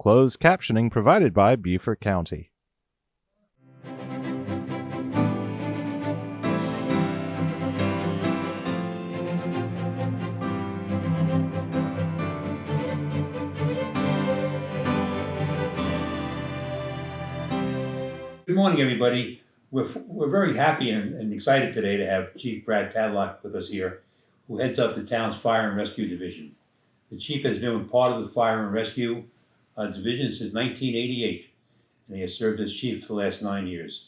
closed captioning provided by Beaufort County. Good morning, everybody. We're very happy and excited today to have Chief Brad Tadlock with us here, who heads up the town's Fire and Rescue Division. The Chief has been part of the Fire and Rescue Division since 1988, and he has served as Chief for the last 9 years.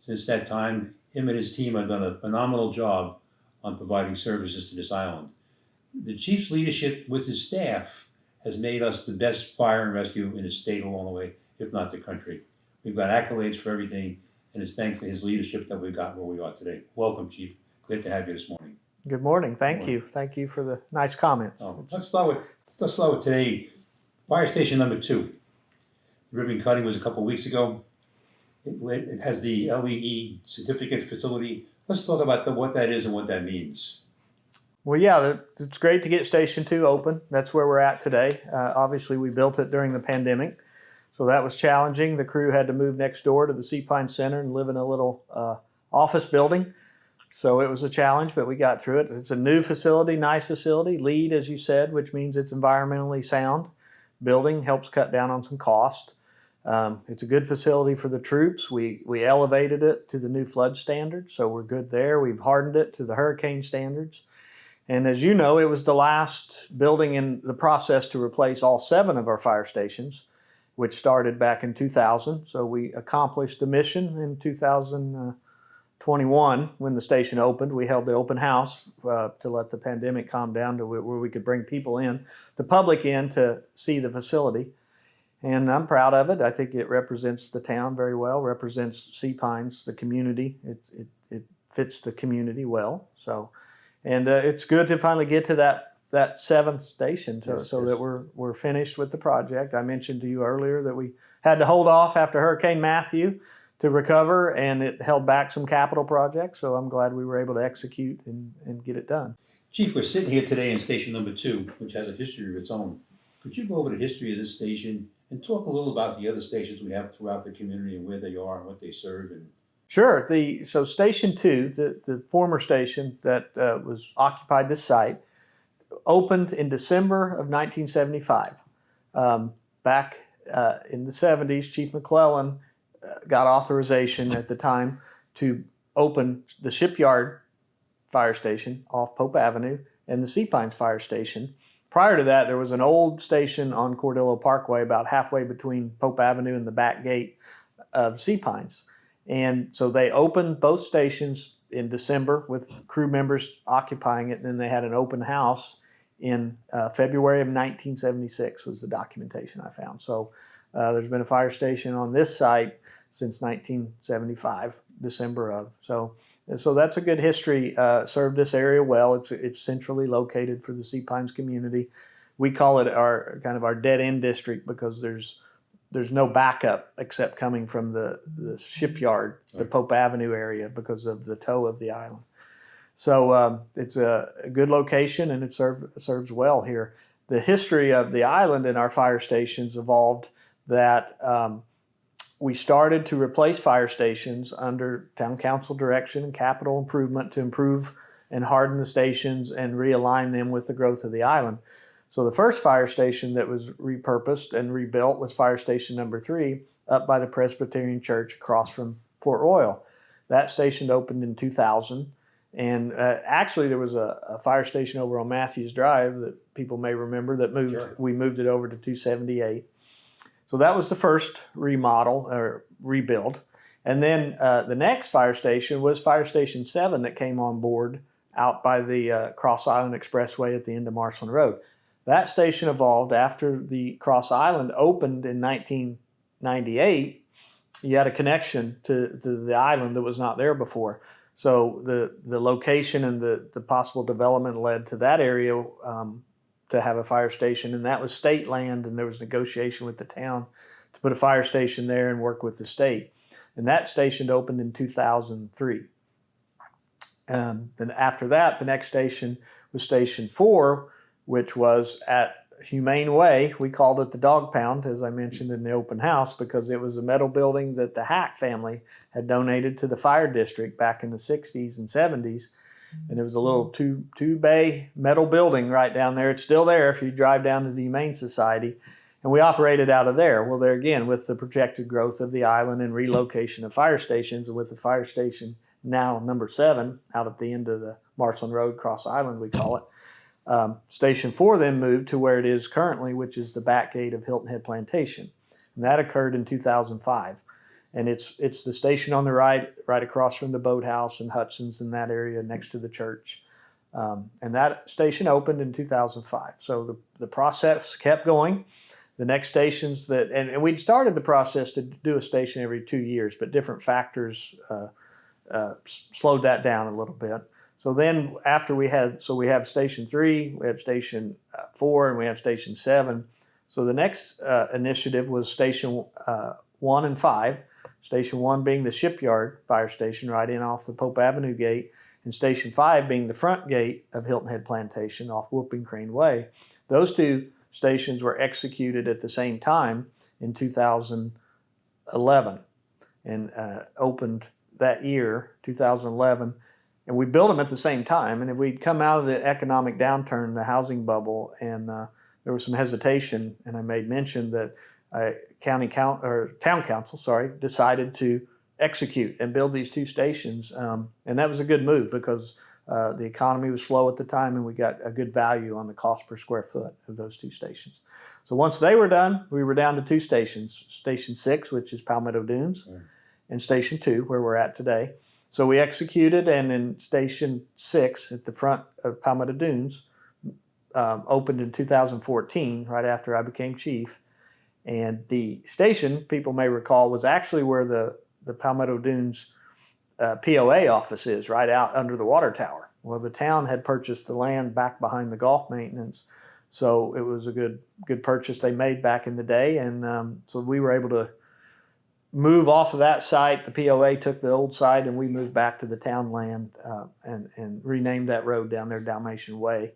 Since that time, him and his team have done a phenomenal job on providing services to this island. The Chief's leadership with his staff has made us the best fire and rescue in the state along the way, if not the country. We've got accolades for everything, and it's thanks to his leadership that we've got where we are today. Welcome, Chief. Glad to have you this morning. Good morning. Thank you. Thank you for the nice comments. Let's start with today. Fire Station number 2. The ribbon cutting was a couple of weeks ago. It has the LEE certificate facility. Let's talk about what that is and what that means. Well, yeah, it's great to get Station 2 open. That's where we're at today. Obviously, we built it during the pandemic, so that was challenging. The crew had to move next door to the Sea Pine Center and live in a little office building. So it was a challenge, but we got through it. It's a new facility, nice facility. LEED, as you said, which means it's environmentally sound. Building helps cut down on some cost. It's a good facility for the troops. We elevated it to the new flood standards, so we're good there. We've hardened it to the hurricane standards. And as you know, it was the last building in the process to replace all 7 of our fire stations, which started back in 2000. So we accomplished the mission in 2021 when the station opened. We held the open house to let the pandemic calm down to where we could bring people in, the public in, to see the facility. And I'm proud of it. I think it represents the town very well, represents Sea Pines, the community. It fits the community well. So, and it's good to finally get to that 7th station so that we're finished with the project. I mentioned to you earlier that we had to hold off after Hurricane Matthew to recover, and it held back some capital projects, so I'm glad we were able to execute and get it done. Chief, we're sitting here today in Station number 2, which has a history of its own. Could you go over the history of this station and talk a little about the other stations we have throughout the community and where they are and what they serve? Sure. So Station 2, the former station that was occupied this site, opened in December of 1975. Back in the 70s, Chief McClellan got authorization at the time to open the Shipyard Fire Station off Pope Avenue and the Sea Pines Fire Station. Prior to that, there was an old station on Cordillo Parkway about halfway between Pope Avenue and the back gate of Sea Pines. And so they opened both stations in December with crew members occupying it, and then they had an open house in February of 1976 was the documentation I found. So there's been a fire station on this site since 1975, December of. So that's a good history. Served this area well. It's centrally located for the Sea Pines community. We call it our dead end district because there's no backup except coming from the shipyard, the Pope Avenue area, because of the toe of the island. So it's a good location, and it serves well here. The history of the island and our fire stations evolved that we started to replace fire stations under town council direction and capital improvement to improve and harden the stations and realign them with the growth of the island. So the first fire station that was repurposed and rebuilt was Fire Station number 3 up by the Presbyterian Church across from Port Royal. That station opened in 2000. And actually, there was a fire station over on Matthews Drive that people may remember that moved. Sure. We moved it over to 278. So that was the first remodel or rebuild. And then the next fire station was Fire Station 7 that came on board out by the Cross Island Expressway at the end of Marshland Road. That station evolved after the Cross Island opened in 1998. You had a connection to the island that was not there before. So the location and the possible development led to that area to have a fire station, and that was state land, and there was negotiation with the town to put a fire station there and work with the state. And that station opened in 2003. Then after that, the next station was Station 4, which was at humane way, we called it the dog pound, as I mentioned in the open house, because it was a metal building that the Hack family had donated to the fire district back in the 60s and 70s. And it was a little two-bay metal building right down there. It's still there if you drive down to the Humane Society. And we operated out of there. Well, there again, with the projected growth of the island and relocation of fire stations, and with the fire station now number 7 out at the end of the Marshland Road, Cross Island, we call it. Station 4 then moved to where it is currently, which is the back gate of Hilton Head Plantation. And that occurred in 2005. And it's the station on the right across from the boathouse and Hudson's in that area next to the church. And that station opened in 2005. So the process kept going. The next stations and we'd started the process to do a station every 2 years, but different factors slowed that down a little bit. So then after we have station 3, we have station 4, and we have station 7. So the next initiative was station 1 and 5. Station 1 being the shipyard fire station right in off the Pope Avenue gate, and station 5 being the front gate of Hilton Head Plantation off Whooping Crane Way. Those 2 stations were executed at the same time in 2011 and opened that year, 2011. And we built them at the same time. And if we'd come out of the economic downturn, the housing bubble, and there was some hesitation, and I made mention that town council, decided to execute and build these 2 stations. And that was a good move because the economy was slow at the time, and we got a good value on the cost per square foot of those 2 stations. So once they were done, we were down to 2 stations, Station 6, which is Palmetto Dunes, and Station 2, where we're at today. So we executed, and in Station 6 at the front of Palmetto Dunes opened in 2014, right after I became chief. And the station, people may recall, was actually where the Palmetto Dunes POA office is, right out under the water tower. Well, the town had purchased the land back behind the golf maintenance, so it was a good purchase they made back in the day. And so we were able to move off of that site. The POA took the old site, and we moved back to the town land and renamed that road down there Dalmatian Way.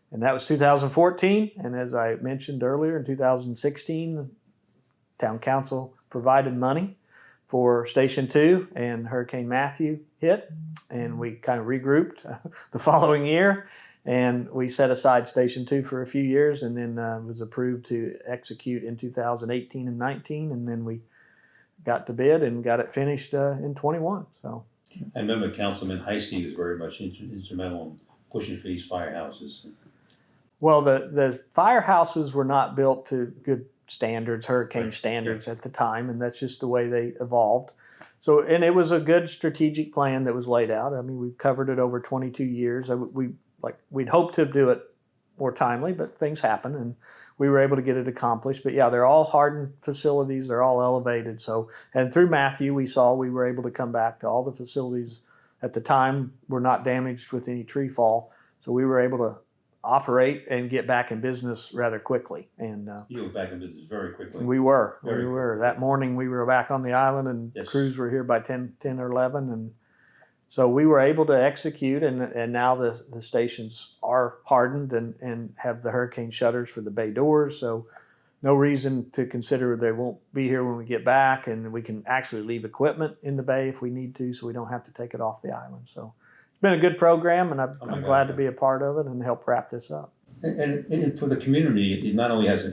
And that was 2014. And as I mentioned earlier, in 2016, town council provided money for Station 2, and Hurricane Matthew hit, and we kind of regrouped the following year, and we set aside Station 2 for a few years, and then was approved to execute in 2018 and 19, and then we got to bid and got it finished in 21. So I remember Councilman Heisty was very much instrumental in pushing for these firehouses. Well, the firehouses were not built to good standards, hurricane standards at the time, and that's just the way they evolved. So, and it was a good strategic plan that was laid out. I mean, we've covered it over 22 years. We'd hoped to do it more timely, but things happen, and we were able to get it accomplished. But yeah, they're all hardened facilities. They're all elevated. So, and through Matthew, we were able to come back to all the facilities at the time were not damaged with any tree fall. So we were able to operate and get back in business rather quickly. And you were back in business very quickly. We were. That morning we were back on the island, and yes. Crews were here by 10 or 11. And so we were able to execute, and now the stations are hardened and have the hurricane shutters for the bay doors. So no reason to consider they won't be here when we get back, and we can actually leave equipment in the bay if we need to, so we don't have to take it off the island. So it's been a good program, and I'm glad to be a part of it and help wrap this up. And for the community, it not only has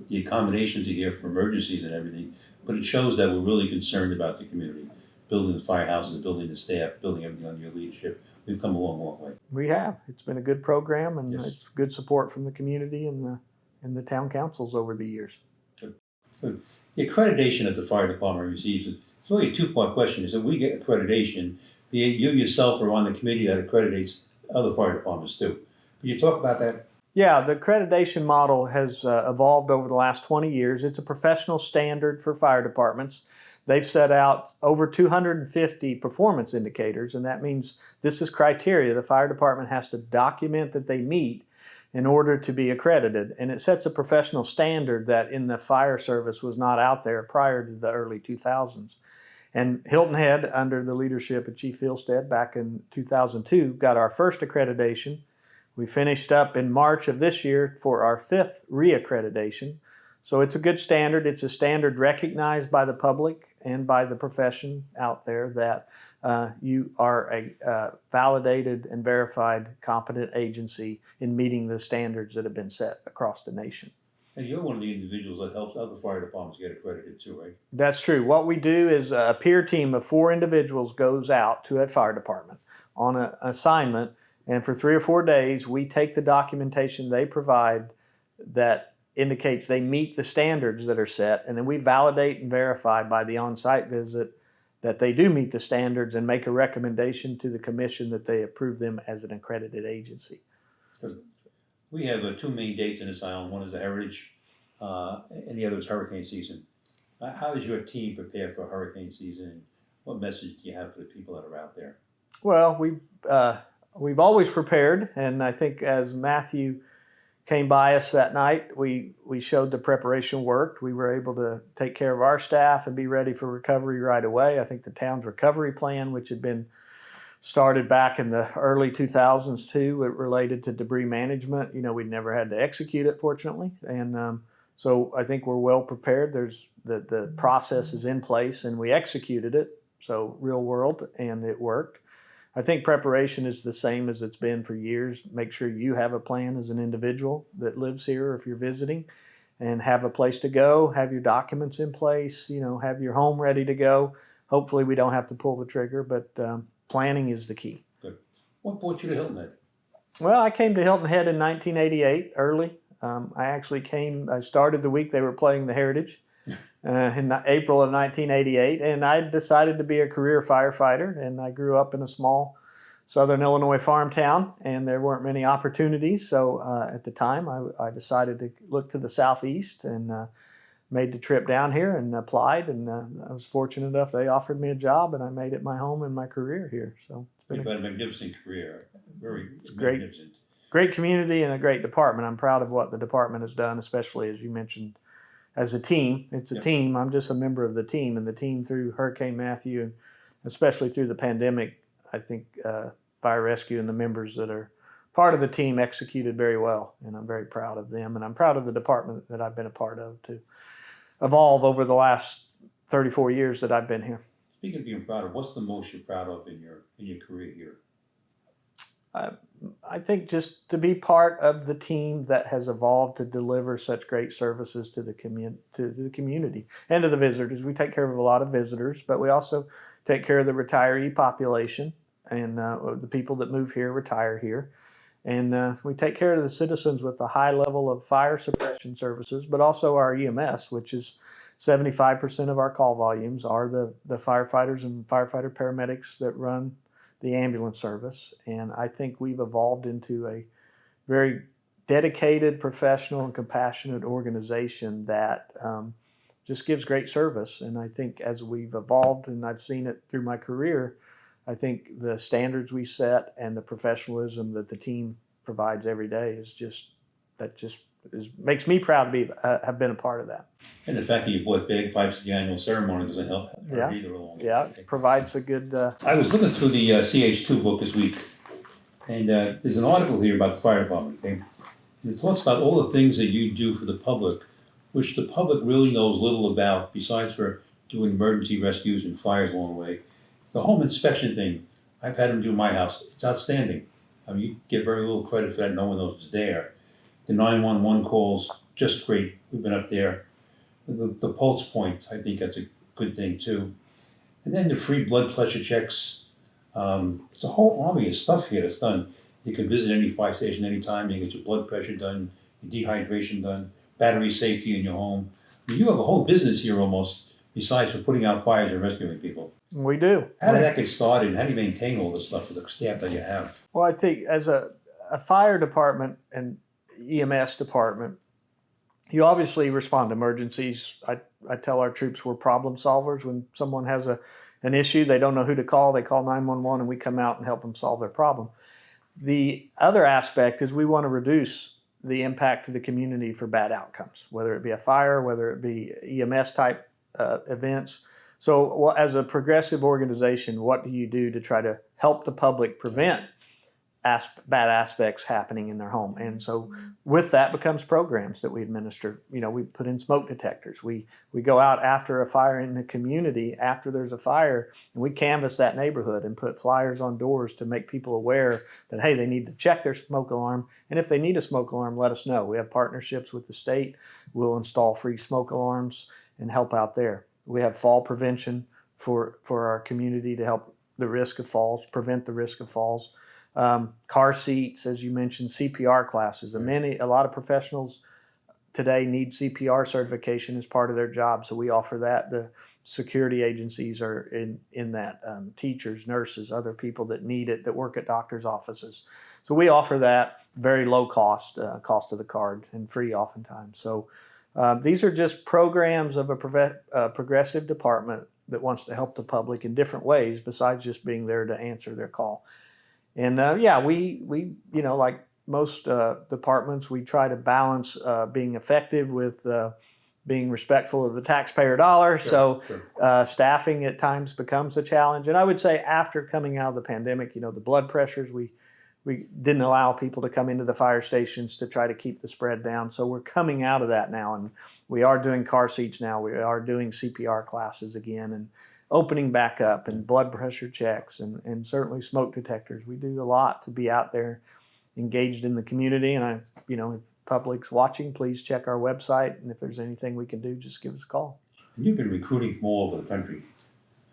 the accommodations here for emergencies and everything, but it shows that we're really concerned about the community. Building the firehouses, building the staff, building everything under your leadership. We've come a long, long way. We have. It's been a good program, and yes. It's good support from the community and the town councils over the years. Good. Good. The accreditation that the fire department receives, it's really a 2-part question. Is that we get accreditation, you yourself are on the committee that accreditates other fire departments too. Can you talk about that? Yeah, the accreditation model has evolved over the last 20 years. It's a professional standard for fire departments. They've set out over 250 performance indicators, and that means this is criteria the fire department has to document that they meet in order to be accredited. And it sets a professional standard that in the fire service was not out there prior to the early 2000s. And Hilton Head, under the leadership of Chief Hillstead back in 2002, got our first accreditation. We finished up in March of this year for our 5th reaccreditation. So it's a good standard. It's a standard recognized by the public and by the profession out there that you are a validated and verified competent agency in meeting the standards that have been set across the nation. And you're one of the individuals that helps other fire departments get accredited too, right? That's true. What we do is a peer team of 4 individuals goes out to a fire department on an assignment, and for 3 or 4 days we take the documentation they provide that indicates they meet the standards that are set, and then we validate and verify by the on-site visit that they do meet the standards and make a recommendation to the commission that they approve them as an accredited agency. We have 2 main dates in this island. One is the Heritage, and the other is hurricane season. How does your team prepare for hurricane season? What message do you have for the people that are out there? Well, we've always prepared, and I think as Matthew came by us that night, we showed the preparation worked. We were able to take care of our staff and be ready for recovery right away. I think the town's recovery plan, which had been started back in the early 2000s too, it related to debris management. We'd never had to execute it, fortunately, and so I think we're well prepared. There's the process is in place, and we executed it. So real world, and it worked. I think preparation is the same as it's been for years. Make sure you have a plan as an individual that lives here, or if you're visiting, and have a place to go, have your documents in place, have your home ready to go. Hopefully we don't have to pull the trigger, but planning is the key. Good. What brought you to Hilton Head? Well, I came to Hilton Head in 1988, early. I started the week they were playing the Heritage. In April of 1988, and I decided to be a career firefighter, and I grew up in a small southern Illinois farm town, and there weren't many opportunities, so at the time I decided to look to the southeast and made the trip down here and applied, and I was fortunate enough they offered me a job, and I made it my home and my career here. So You've had a magnificent career, great, magnificent. Great community and a great department. I'm proud of what the department has done, especially as you mentioned, as a team. It's a team. I'm just a member of the team, and the team through Hurricane Matthew, and especially through the pandemic, I think Fire Rescue and the members that are part of the team executed very well, and I'm very proud of them, and I'm proud of the department that I've been a part of to evolve over the last 34 years that I've been here. Speaking of being proud of, what's the most you're proud of in your career here? I think just to be part of the team that has evolved to deliver such great services to the community and to the visitors. We take care of a lot of visitors, but we also take care of the retiree population, and the people that move here retire here. And we take care of the citizens with a high level of fire suppression services, but also our EMS, which is 75% of our call volumes are the firefighters and firefighter paramedics that run the ambulance service. And I think we've evolved into a very dedicated, professional, and compassionate organization that just gives great service. And I think as we've evolved, and I've seen it through my career, I think the standards we set and the professionalism that the team provides every day makes me proud to have been a part of that. And the fact that you bought bagpipes at the annual ceremony doesn't help either along. Yeah, it provides a good... I was looking through the CH2 book this week, and there's an article here about the fire department, okay? And it talks about all the things that you do for the public, which the public really knows little about, besides for doing emergency rescues and fires along the way. The home inspection thing, I've had them do my house. It's outstanding. I mean, you get very little credit for that. No one knows it's there. The 911 calls, just great. We've been up there. The pulse point, I think that's a good thing too. And then the free blood pressure checks. It's a whole army of stuff here that's done. You can visit any fire station anytime. You can get your blood pressure done, your dehydration done, battery safety in your home. I mean, you have a whole business here almost, besides for putting out fires and rescuing people. We do. How did that get started, and how do you maintain all this stuff with the staff that you have? Well, I think as a fire department and EMS department, you obviously respond to emergencies. I tell our troops we're problem solvers. When someone has an issue, they don't know who to call, they call 911, and we come out and help them solve their problem. The other aspect is we want to reduce the impact to the community for bad outcomes, whether it be a fire, whether it be EMS type events. So as a progressive organization, what do you do to try to help the public prevent bad aspects happening in their home. And so with that becomes programs that we administer. We put in smoke detectors. We go out after a fire in the community, after there's a fire, and we canvass that neighborhood and put flyers on doors to make people aware that, hey, they need to check their smoke alarm. And if they need a smoke alarm, let us know. We have partnerships with the state. We'll install free smoke alarms and help out there. We have fall prevention for our community to help the risk of falls, prevent the risk of falls. Car seats, as you mentioned, CPR classes. A lot of professionals today need CPR certification as part of their job, so we offer that. The security agencies are in that. Teachers, nurses, other people that need it, that work at doctors' offices. So we offer that, very low cost of the card, and free oftentimes. So these are just programs of a progressive department that wants to help the public in different ways besides just being there to answer their call. And we like most departments, we try to balance being effective with being respectful of the taxpayer dollar. Sure. Staffing at times becomes a challenge. And I would say after coming out of the pandemic, the blood pressures, we didn't allow people to come into the fire stations to try to keep the spread down. So we're coming out of that now, and we are doing car seats now. We are doing CPR classes again, and opening back up, and blood pressure checks, and certainly smoke detectors. We do a lot to be out there engaged in the community. And if public's watching, please check our website. And if there's anything we can do, just give us a call. And you've been recruiting from all over the country.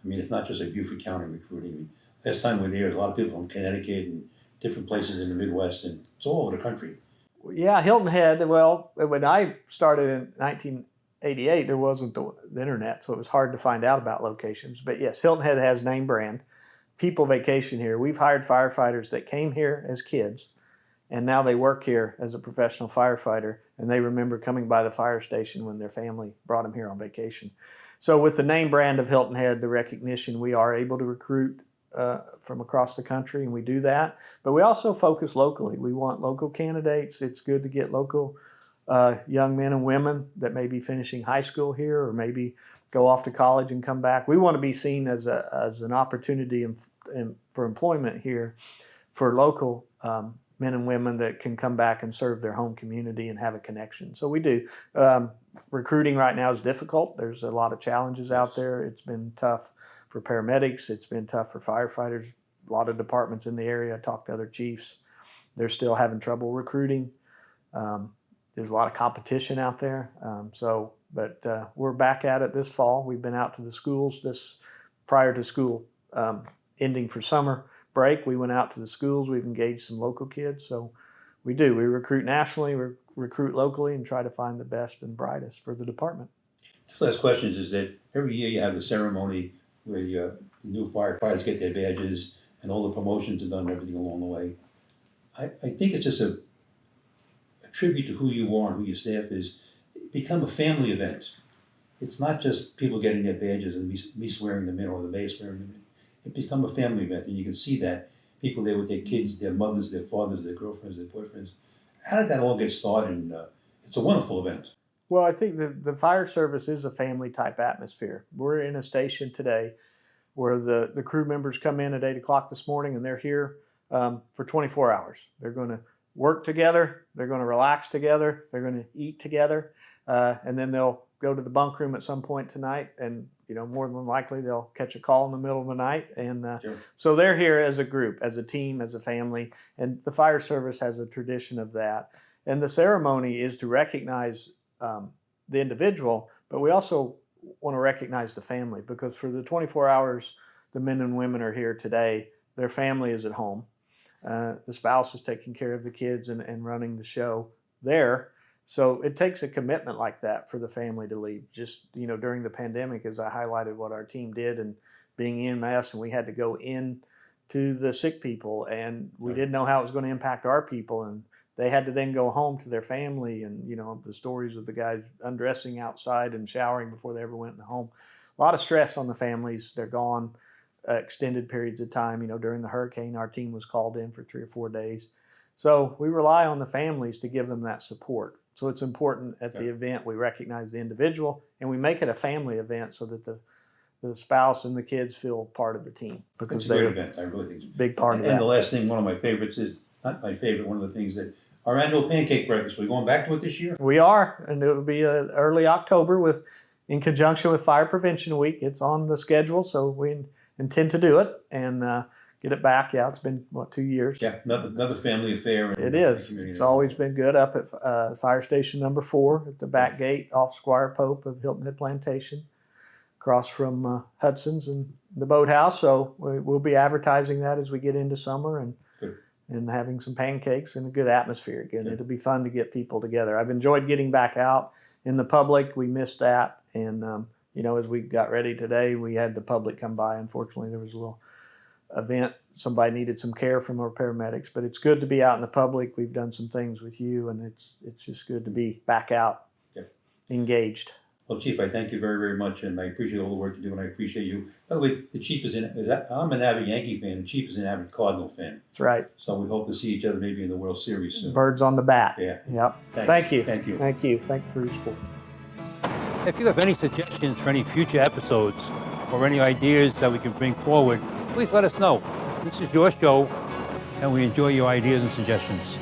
I mean, it's not just a Beaufort County recruiting. I mean, last time we were there, a lot of people from Connecticut and different places in the Midwest, and it's all over the country. Yeah, Hilton Head, well, when I started in 1988, there wasn't the internet, so it was hard to find out about locations. But yes, Hilton Head has name brand. People vacation here. We've hired firefighters that came here as kids, and now they work here as a professional firefighter, and they remember coming by the fire station when their family brought them here on vacation. So with the name brand of Hilton Head, the recognition, we are able to recruit from across the country, and we do that. But we also focus locally. We want local candidates. It's good to get local young men and women that may be finishing high school here, or maybe go off to college and come back. We want to be seen as an opportunity for employment here for local men and women that can come back and serve their home community and have a connection. So we do. Recruiting right now is difficult. There's a lot of challenges out there. It's been tough for paramedics. It's been tough for firefighters. A lot of departments in the area. I talked to other chiefs. They're still having trouble recruiting. There's a lot of competition out there. But we're back at it this fall. We've been out to the schools prior to school ending for summer break. We went out to the schools. We've engaged some local kids. So we recruit nationally, we recruit locally, and try to find the best and brightest for the department. The last question is that every year you have the ceremony where the new firefighters get their badges and all the promotions are done and everything along the way. I think it's just a tribute to who you are and who your staff is. Become a family event. It's not just people getting their badges and me swearing them in or the mayor swearing them in. It become a family event, and you can see that people there with their kids, their mothers, their fathers, their girlfriends, their boyfriends. How did that all get started? And it's a wonderful event. Well, I think the fire service is a family type atmosphere. We're in a station today where the crew members come in at 8 o'clock this morning, and they're here for 24 hours. They're going to work together, they're going to relax together, they're going to eat together, and then they'll go to the bunk room at some point tonight, and more than likely they'll catch a call in the middle of the night. And Sure. So they're here as a group, as a team, as a family, and the fire service has a tradition of that. And the ceremony is to recognize the individual, but we also want to recognize the family, because for the 24 hours the men and women are here today, their family is at home. The spouse is taking care of the kids and running the show there. So it takes a commitment like that for the family to leave. Just, during the pandemic, as I highlighted what our team did, and being EMS, and we had to go in to the sick people, and we didn't know how it was going to impact our people, and they had to then go home to their family, and the stories of the guys undressing outside and showering before they ever went home. A lot of stress on the families. They're gone extended periods of time. During the hurricane, our team was called in for 3 or 4 days. So we rely on the families to give them that support. So it's important at the event we recognize the individual, and we make it a family event so that the spouse and the kids feel part of the team, because It's a great they're event. I really think it's a big part of that. And the last thing, one of my favorites is not my favorite, one of the things that our annual pancake breakfast, we're going back to it this year? We are, and it'll be early October in conjunction with Fire Prevention Week. It's on the schedule, so we intend to do it and get it back. Yeah, it's been, 2 years? Yeah, another family affair. It is. It's always been good up at Fire Station number 4 at the back gate off Squire Pope of Hilton Head Plantation, across from Hudson's and the boathouse. So we'll be advertising that as we get into summer and having some pancakes and a good atmosphere again. Good. It'll be fun to get people together. I've enjoyed getting back out in the public. We missed that. And, as we got ready today, we had the public come by. Unfortunately, there was a little event. Somebody needed some care from our paramedics, but it's good to be out in the public. We've done some things with you, and it's just good to be back out, engaged. Well, Chief, I thank you very, very much, and I appreciate all the work you do, and I appreciate you. By the way, the Chief I'm an avid Yankee fan, the Chief is an avid Cardinal fan. That's right. So we hope to see each other maybe in the World Series soon. Birds on the bat. Yeah. Yep. Thanks. Thank you. Thank you. Thank you. Thank you for your support. If you have any suggestions for any future episodes or any ideas that we can bring forward, please let us know. This is your show, and we enjoy your ideas and suggestions.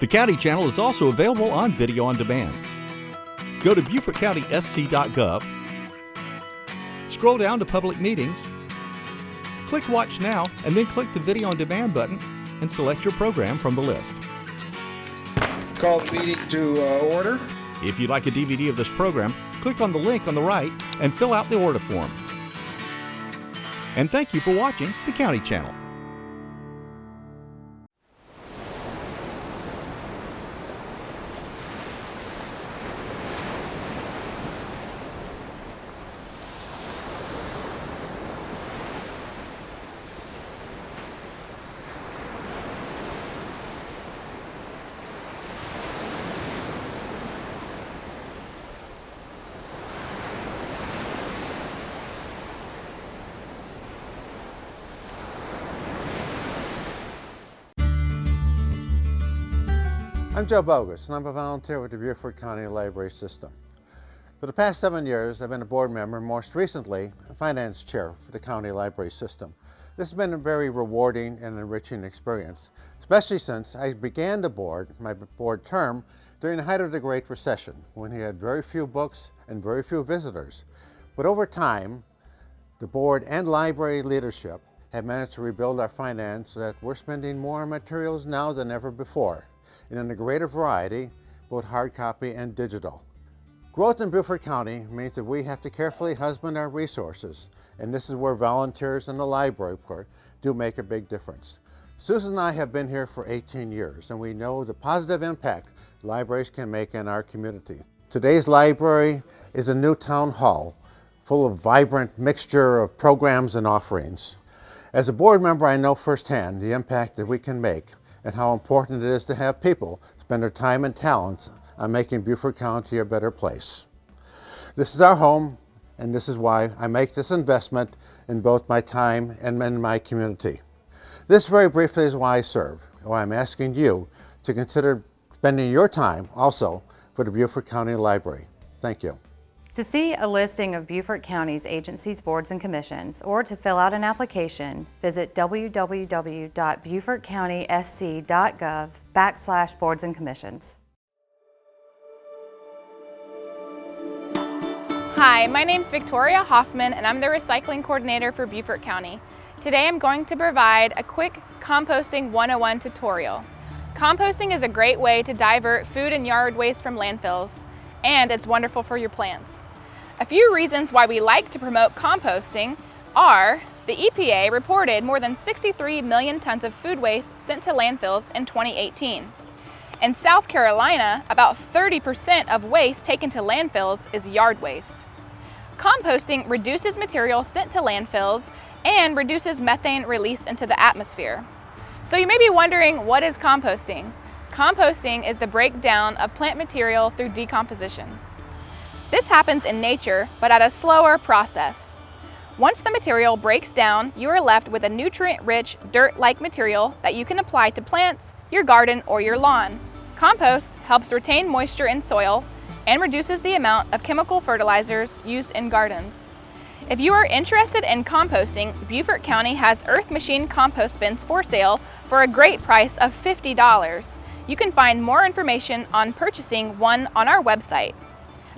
The County Channel is also available on video on demand. Go to BeaufortCountySC.gov, scroll down to Public Meetings, click Watch Now, and then click the Video on Demand button and select your program from the list. Call the meeting to order. If you'd like a DVD of this program, click on the link on the right and fill out the order form. And thank you for watching the County Channel. I'm Joe Bogus, and I'm a volunteer with the Beaufort County Library System. For the past 7 years, I've been a board member, most recently a finance chair for the County Library System. This has been a very rewarding and enriching experience, especially since I began my board term during the height of the Great Recession, when we had very few books and very few visitors. But over time, the board and library leadership have managed to rebuild our finance so that we're spending more on materials now than ever before, and in a greater variety, both hard copy and digital. Growth in Beaufort County means that we have to carefully husband our resources, and this is where volunteers in the library do make a big difference. Susan and I have been here for 18 years, and we know the positive impact libraries can make in our community. Today's library is a new town hall, full of vibrant mixture of programs and offerings. As a board member, I know firsthand the impact that we can make and how important it is to have people spend their time and talents on making Beaufort County a better place. This is our home, and this is why I make this investment in both my time and in my community. This very briefly is why I serve, why I'm asking you to consider spending your time also for the Beaufort County Library. Thank you. To see a listing of Beaufort County's agencies, boards, and commissions, or to fill out an application, visit www.beaufortcountysc.gov/boards and commissions. Hi, my name's Victoria Hoffman and I'm the recycling coordinator for Beaufort County. Today I'm going to provide a quick Composting 101 tutorial. Composting is a great way to divert food and yard waste from landfills, and it's wonderful for your plants. A few reasons why we like to promote composting are the EPA reported more than 63 million tons of food waste sent to landfills in 2018. In South Carolina, about 30% of waste taken to landfills is yard waste. Composting reduces material sent to landfills and reduces methane released into the atmosphere. So you may be wondering, what is composting? Composting is the breakdown of plant material through decomposition. This happens in nature, but at a slower process. Once the material breaks down, you are left with a nutrient-rich, dirt-like material that you can apply to plants, your garden, or your lawn. Compost helps retain moisture in soil and reduces the amount of chemical fertilizers used in gardens. If you are interested in composting, Beaufort County has Earth Machine compost bins for sale for a great price of $50. You can find more information on purchasing one on our website.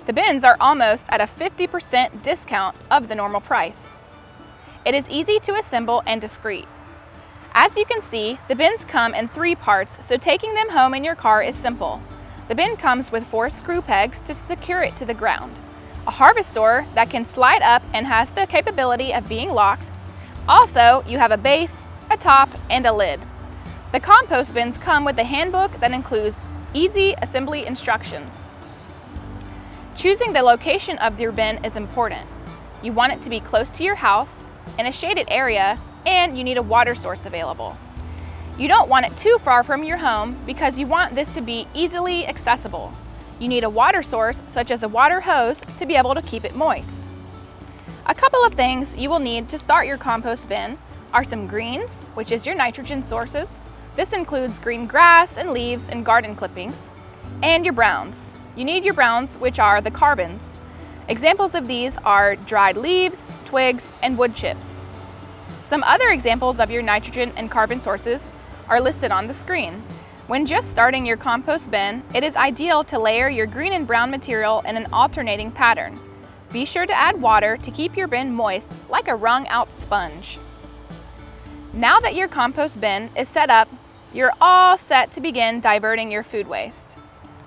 The bins are almost at a 50% discount of the normal price. It is easy to assemble and discreet. As you can see, the bins come in 3 parts, so taking them home in your car is simple. The bin comes with 4 screw pegs to secure it to the ground, a harvest door that can slide up and has the capability of being locked. Also, you have a base, a top, and a lid. The compost bins come with a handbook that includes easy assembly instructions. Choosing the location of your bin is important. You want it to be close to your house, in a shaded area, and you need a water source available. You don't want it too far from your home because you want this to be easily accessible. You need a water source, such as a water hose, to be able to keep it moist. A couple of things you will need to start your compost bin are some greens, which is your nitrogen sources. This includes green grass and leaves and garden clippings, and your browns. You need your browns, which are the carbons. Examples of these are dried leaves, twigs, and wood chips. Some other examples of your nitrogen and carbon sources are listed on the screen. When just starting your compost bin, it is ideal to layer your green and brown material in an alternating pattern. Be sure to add water to keep your bin moist like a wrung-out sponge. Now that your compost bin is set up, you're all set to begin diverting your food waste.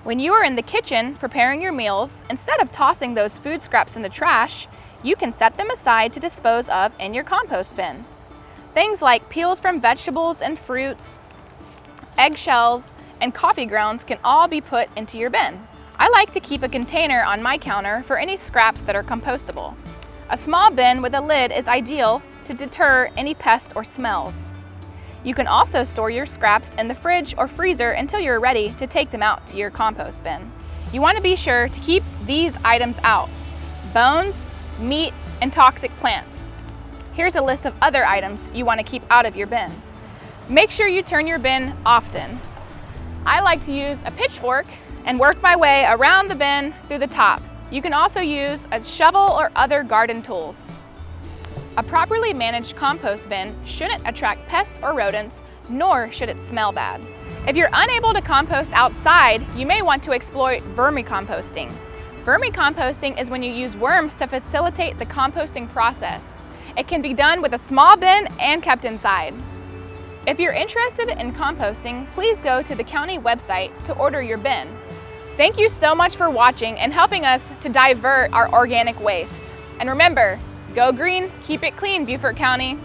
When you are in the kitchen preparing your meals, instead of tossing those food scraps in the trash, you can set them aside to dispose of in your compost bin. Things like peels from vegetables and fruits, eggshells, and coffee grounds can all be put into your bin. I like to keep a container on my counter for any scraps that are compostable. A small bin with a lid is ideal to deter any pests or smells. You can also store your scraps in the fridge or freezer until you're ready to take them out to your compost bin. You want to be sure to keep these items out: bones, meat, and toxic plants. Here's a list of other items you want to keep out of your bin. Make sure you turn your bin often. I like to use a pitchfork and work my way around the bin through the top. You can also use a shovel or other garden tools. A properly managed compost bin shouldn't attract pests or rodents, nor should it smell bad. If you're unable to compost outside, you may want to explore vermicomposting. Vermicomposting is when you use worms to facilitate the composting process. It can be done with a small bin and kept inside. If you're interested in composting, please go to the county website to order your bin. Thank you so much for watching and helping us to divert our organic waste. And remember, go green, keep it clean, Beaufort County.